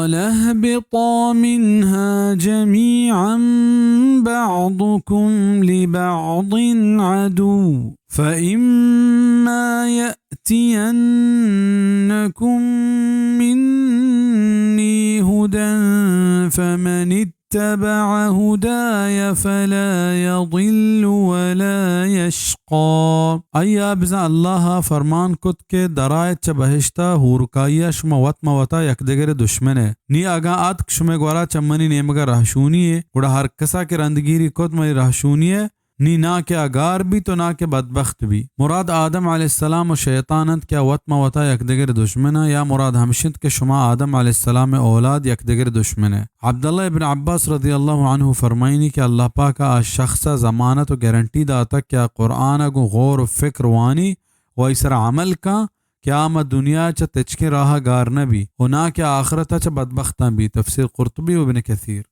قال اهبطا منها جميعا بعضكم لبعض عدو فإما يأتينكم مني هدى فمن اتبع هداي فلا يضل ولا يشقى. ایا بزا الله فرمان کت کے درایت چ بہشتا ہورکایا شما وط موتا یک دگر دشمن ہے نی اگا ات شما گورا چمنی نیمگا رہشونی ہے گڑا ہر کسا کے رندگیری کت مری رہشونی ہے نی نہ کہ اگار بھی تو نہ کہ بدبخت بھی. مراد آدم علیہ السلام و شیطانت کیا وط موتا یک دگر دشمن ہے یا مراد ہمشند کے شما آدم علیہ السلام اولاد یک دگر دشمن ہے. عبداللہ ابن عباس رضی اللہ عنہ فرمائنی کہ اللہ پاک شخص ضمانت و گارنٹی داتا کیا قرآن کو غور و فکر وانی و اسر عمل کا قیامت دنیا چا تچکے راہ گار نبی و نہ کہ آخرت چا بدبختہ بھی. تفسیر قرطبی و ابن کثیر.